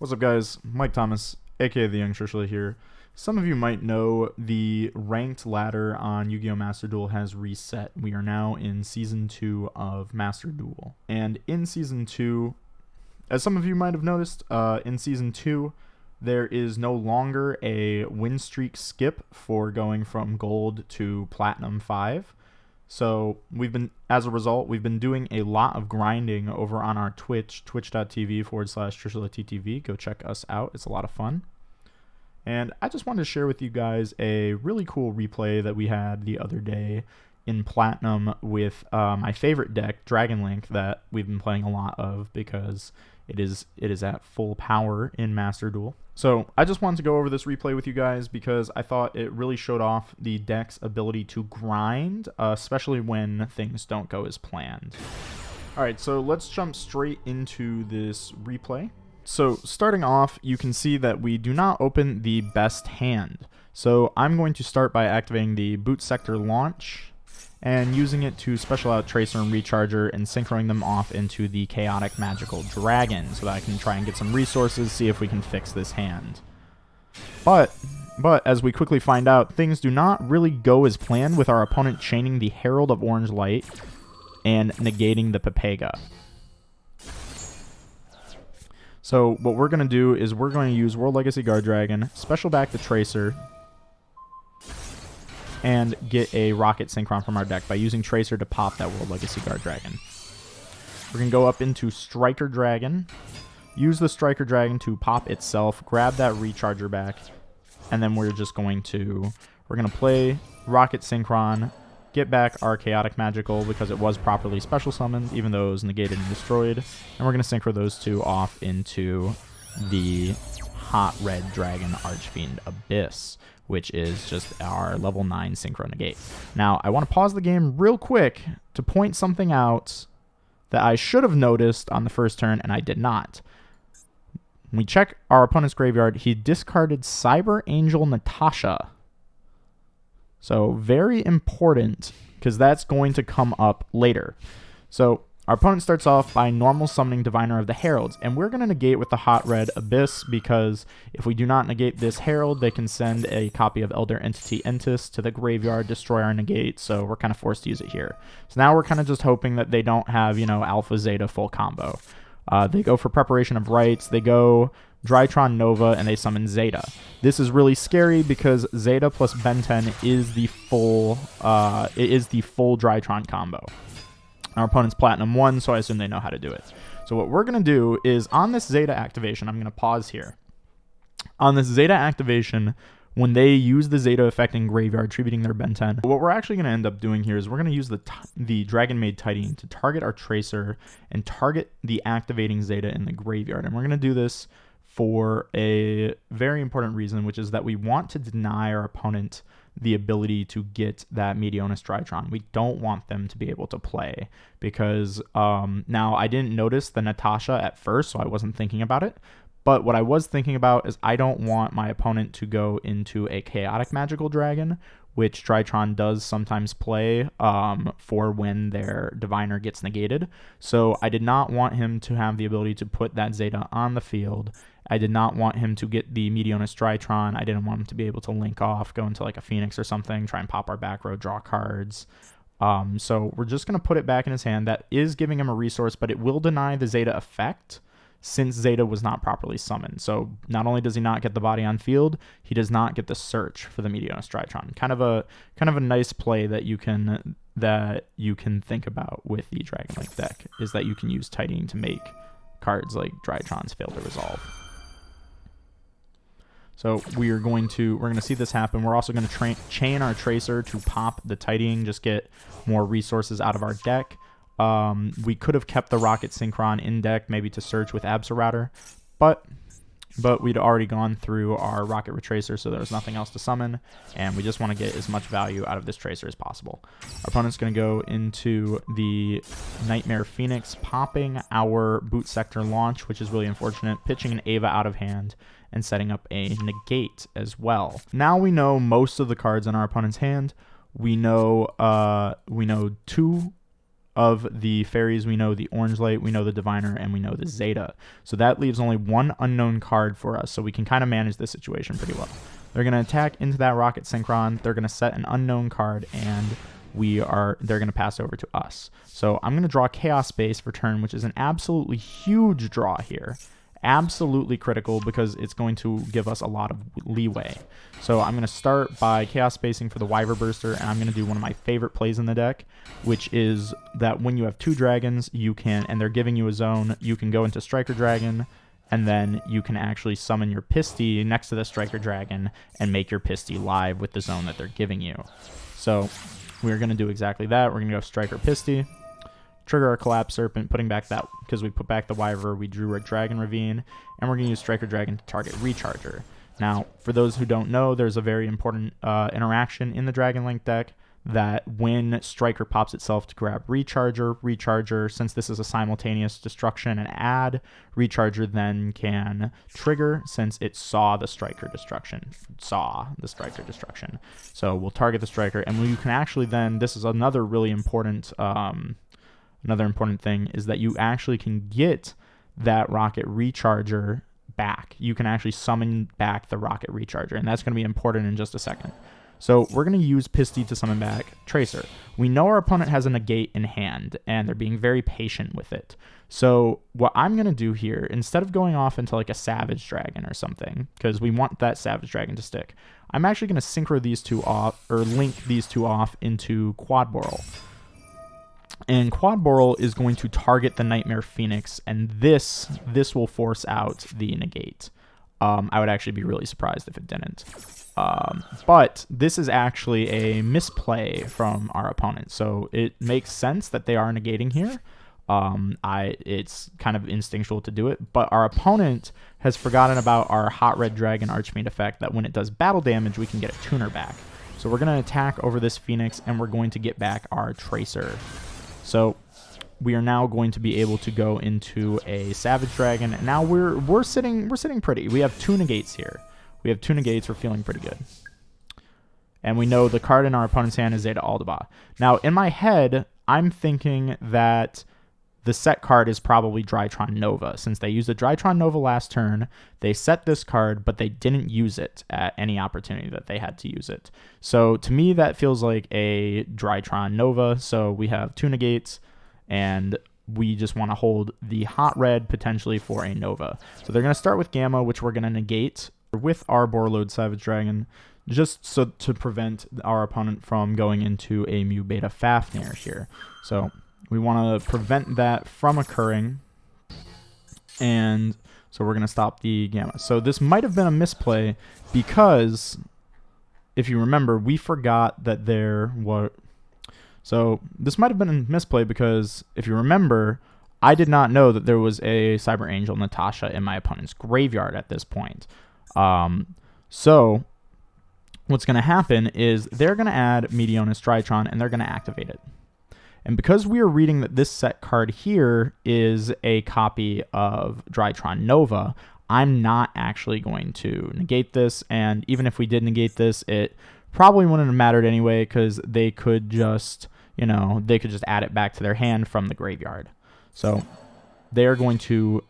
What's up, guys? Mike Thomas, aka the Young Shishla here. Some of you might know the ranked ladder on Yu-Gi-Oh! Master Duel has reset. We are now in Season 2 of Master Duel. And in Season 2, as some of you might have noticed, in Season 2, there is no longer a win streak skip for going from Gold to Platinum 5. So as a result, we've been doing a lot of grinding over on our Twitch, twitch.tv/TrishulaTTV. Go check us out. It's a lot of fun. And I just wanted to share with you guys a really cool replay that we had the other day in Platinum with my favorite deck, Dragon Link, that we've been playing a lot of because it is at full power in Master Duel. So I just wanted to go over this replay with you guys because I thought it really showed off the deck's ability to grind, especially when things don't go as planned. Alright, so let's jump straight into this replay. So starting off, you can see that we do not open the best hand. So I'm going to start by activating the Boot Sector launch and using it to special out Tracer and Recharger and synchroing them off into the Chaotic Magical Dragon so that I can try and get some resources, see if we can fix this hand. But as we quickly find out, things do not really go as planned with our opponent chaining the Herald of Orange Light and negating the Pepega. So what we're going to do is we're going to use World Legacy Guard Dragon, special back the Tracer, and get a Rocket Synchron from our deck by using Tracer to pop that World Legacy Guard Dragon. We're going to go up into Striker Dragon, use the Striker Dragon to pop itself, grab that Recharger back, and then we're going to play Rocket Synchron, get back our Chaotic Magical because it was properly special summoned, even though it was negated and destroyed, and we're going to synchro those two off into the Hot Red Dragon Archfiend Abyss, which is just our level 9 Synchro Negate. Now, I want to pause the game real quick to point something out that I should have noticed on the first turn, and I did not. When we check our opponent's graveyard, he discarded Cyber Angel Natasha. So, very important, because that's going to come up later. So, our opponent starts off by normal summoning Diviner of the Heralds, and we're going to negate with the Hot Red Abyss because if we do not negate this Herald, they can send a copy of Elder Entity Entis to the graveyard, destroy our negate, so we're kind of forced to use it here. So now we're kind of just hoping that they don't have, Alpha Zeta full combo. They go for Preparation of Rites, they go Drytron Nova, and they summon Zeta. This is really scary because Zeta plus Ben 10 is the full Drytron combo. Our opponent's Platinum 1, so I assume they know how to do it. So what we're going to do is on this Zeta activation, I'm going to pause here. On this Zeta activation, when they use the Zeta effect in graveyard, tributing their Ben 10, what we're actually going to end up doing here is we're going to use the Dragon Maid Titan to target our Tracer and target the activating Zeta in the graveyard. And we're going to do this for a very important reason, which is that we want to deny our opponent the ability to get that Meteonis Drytron. We don't want them to be able to play because now I didn't notice the Natasha at first, so I wasn't thinking about it. But what I was thinking about is I don't want my opponent to go into a Chaotic Magical Dragon, which Drytron does sometimes play for when their Diviner gets negated. So I did not want him to have the ability to put that Zeta on the field. I did not want him to get the Meteonis Drytron. I didn't want him to be able to link off, go into like a Phoenix or something, try and pop our back row, draw cards. So we're just going to put it back in his hand. That is giving him a resource, but it will deny the Zeta effect since Zeta was not properly summoned. So not only does he not get the body on field, he does not get the search for the Meteonis Drytron. Kind of a nice play that you can think about with the Dragon Link deck is that you can use Tidying to make cards like Drytrons fail to resolve. So we're going to see this happen. We're also going to chain our Tracer to pop the Tidying, just get more resources out of our deck. We could have kept the Rocket Synchron in deck, maybe to search with Absorouter, but we'd already gone through our Rocket Retracer, so there was nothing else to summon, and we just want to get as much value out of this Tracer as possible. Our opponent's going to go into the Nightmare Phoenix, popping our Boot Sector launch, which is really unfortunate, pitching an Ava out of hand, and setting up a negate as well. Now we know most of the cards in our opponent's hand. We know two of the fairies. We know the Orange Light, we know the Diviner, and we know the Zeta. So that leaves only one unknown card for us, so we can kind of manage this situation pretty well. They're going to attack into that Rocket Synchron. They're going to set an unknown card, and they're going to pass over to us. So I'm going to draw Chaos Space for turn, which is an absolutely huge draw here. Absolutely critical because it's going to give us a lot of leeway. So I'm going to start by Chaos Spacing for the Wyver Burster, and I'm going to do one of my favorite plays in the deck, which is that when you have 2 dragons, you can, and they're giving you a zone, you can go into Striker Dragon, and then you can actually summon your Pisty next to the Striker Dragon and make your Pisty live with the zone that they're giving you. So we're going to do exactly that. We're going to go Striker Pisty, trigger our Collapse Serpent, putting back that, because we put back the Wyver, we drew our Dragon Ravine, and we're going to use Striker Dragon to target Recharger. Now, for those who don't know, there's a very important interaction in the Dragon Link deck, that when Striker pops itself to grab Recharger, since this is a simultaneous destruction and add, Recharger then can trigger since it saw the Striker destruction. So we'll target the Striker, and you can actually then, this is another really important thing, is that you actually can get that Rocket Recharger back. You can actually summon back the Rocket Recharger, and that's going to be important in just a second. So we're going to use Pisty to summon back Tracer. We know our opponent has a negate in hand, and they're being very patient with it. So what I'm going to do here, instead of going off into like a Savage Dragon or something, because we want that Savage Dragon to stick, I'm actually going to synchro these two off, or link these two off into Quad Boral. And Quad Boral is going to target the Nightmare Phoenix, and this will force out the negate. I would actually be really surprised if it didn't. But this is actually a misplay from our opponent, so it makes sense that they are negating here. It's kind of instinctual to do it, but our opponent has forgotten about our Hot Red Dragon Archmage effect, that when it does battle damage, we can get a tuner back. So we're going to attack over this Phoenix, and we're going to get back our Tracer. So we are now going to be able to go into a Savage Dragon, and now we're sitting pretty. We have 2 negates here. We have 2 negates. We're feeling pretty good. And we know the card in our opponent's hand is Zeta Aldaba. Now, in my head, I'm thinking that the set card is probably Drytron Nova. Since they used a Drytron Nova last turn, they set this card, but they didn't use it at any opportunity that they had to use it. So to me, that feels like a Drytron Nova. So we have 2 negates, and we just want to hold the Hot Red potentially for a Nova. So they're going to start with Gamma, which we're going to negate with our Borreload Savage Dragon, just so to prevent our opponent from going into a Mu Beta Fafnir here. So we want to prevent that from occurring, and so we're going to stop the Gamma. So this might have been a misplay because, if you remember, we forgot that there were... So this might have been a misplay because, if you remember, I did not know that there was a Cyber Angel Natasha in my opponent's graveyard at this point. So what's going to happen is they're going to add Meteonis Drytron, and they're going to activate it. And because we are reading that this set card here is a copy of Drytron Nova, I'm not actually going to negate this. And even if we did negate this, it probably wouldn't have mattered anyway, because they could just, they could just add it back to their hand from the graveyard. So they're going to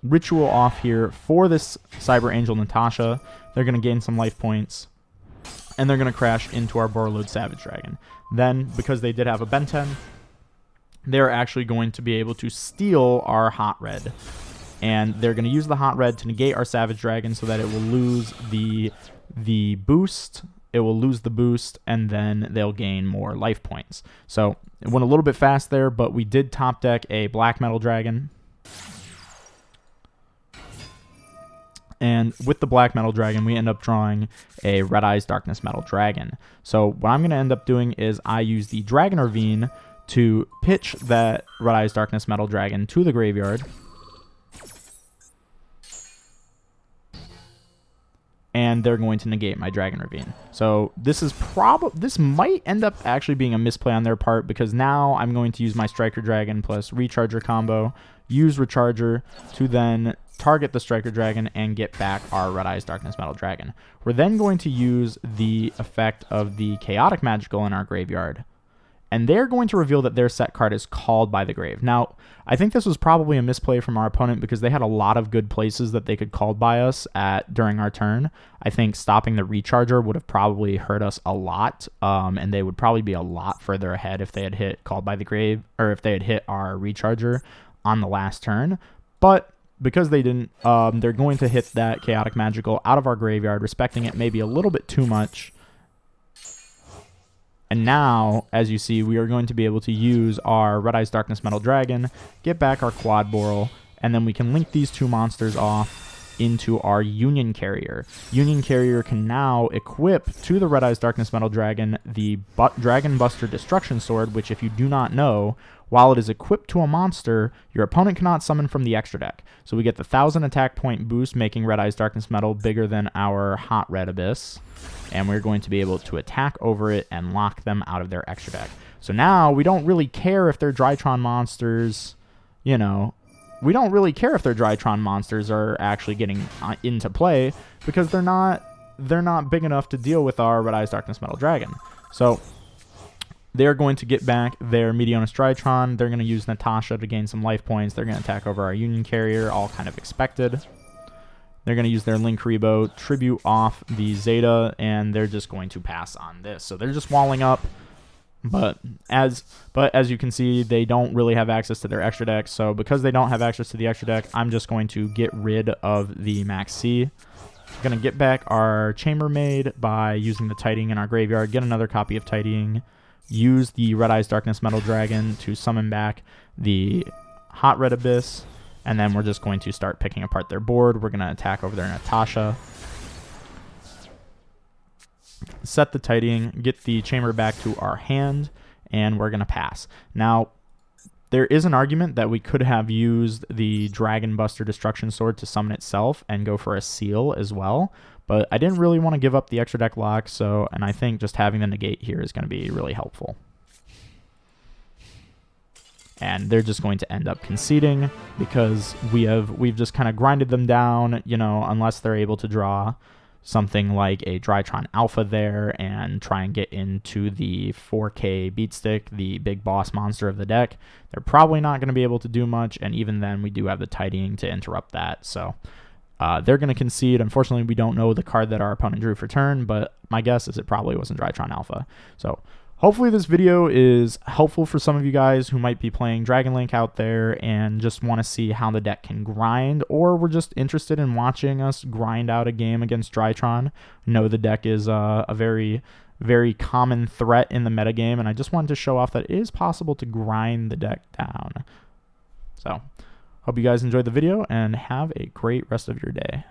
Ritual off here for this Cyber Angel Natasha. They're going to gain some life points, and they're going to crash into our Borreload Savage Dragon. Then, because they did have a Benten, they're actually going to be able to steal our Hot Red. And they're going to use the Hot Red to negate our Savage Dragon so that it will lose the boost. It will lose the boost, and then they'll gain more life points. So it went a little bit fast there, but we did top deck a Black Metal Dragon. And with the Black Metal Dragon, we end up drawing a Red Eyes Darkness Metal Dragon. So what I'm going to end up doing is I use the Dragon Ravine to pitch that Red Eyes Darkness Metal Dragon to the graveyard. And they're going to negate my Dragon Ravine. So this might end up actually being a misplay on their part, because now I'm going to use my Striker Dragon plus Recharger combo, use Recharger to then target the Striker Dragon and get back our Red Eyes Darkness Metal Dragon. We're then going to use the effect of the Chaotic Magical in our graveyard, and they're going to reveal that their set card is called by the grave. Now, I think this was probably a misplay from our opponent because they had a lot of good places that they could called by us at during our turn. I think stopping the recharger would have probably hurt us a lot, and they would probably be a lot further ahead if they had hit called by the grave, or if they had hit our recharger on the last turn. But because they didn't, they're going to hit that Chaotic Magical out of our graveyard, respecting it maybe a little bit too much. And now, as you see, we are going to be able to use our Red Eyes Darkness Metal Dragon, get back our Quad Boral, and then we can link these two monsters off into our Union Carrier. Union Carrier can now equip to the Red Eyes Darkness Metal Dragon the Dragon Buster Destruction Sword, which, if you do not know, while it is equipped to a monster, your opponent cannot summon from the extra deck. So we get the 1000 attack point boost, making Red Eyes Darkness Metal bigger than our Hot Red Abyss. And we're going to be able to attack over it and lock them out of their extra deck. So now we don't really care if they're Drytron monsters, you know, we don't really care if their Drytron monsters are actually getting into play because they're not big enough to deal with our Red Eyes Darkness Metal Dragon. So they're going to get back their Meteonis Drytron. They're going to use Natasha to gain some life points. They're going to attack over our Union Carrier, all kind of expected. They're going to use their Link Rebo, tribute off the Zeta, and they're just going to pass on this. So they're just walling up, but as you can see, they don't really have access to their extra deck. So because they don't have access to the extra deck, I'm just going to get rid of the Max C. Going to get back our Chambermaid by using the Tidying in our graveyard, get another copy of Tidying, use the Red Eyes Darkness Metal Dragon to summon back the Hot Red Abyss, and then we're just going to start picking apart their board. We're going to attack over their Natasha, set the Tidying, get the Chamber back to our hand, and we're going to pass. Now, there is an argument that we could have used the Dragon Buster Destruction Sword to summon itself and go for a seal as well, but I didn't really want to give up the extra deck lock, and I think just having the negate here is going to be really helpful. And they're just going to end up conceding because we've just kind of grinded them down, you know, unless they're able to draw something like a Drytron Alpha there and try and get into the 4K Beatstick, the big boss monster of the deck. They're probably not going to be able to do much, and even then we do have the Tidying to interrupt that. So they're going to concede. Unfortunately, we don't know the card that our opponent drew for turn, but my guess is it probably wasn't Drytron Alpha. So hopefully this video is helpful for some of you guys who might be playing Dragon Link out there and just want to see how the deck can grind, or we're just interested in watching us grind out a game against Drytron. I know the deck is a very, very common threat in the metagame, and I just wanted to show off that it is possible to grind the deck down. So, hope you guys enjoyed the video, and have a great rest of your day.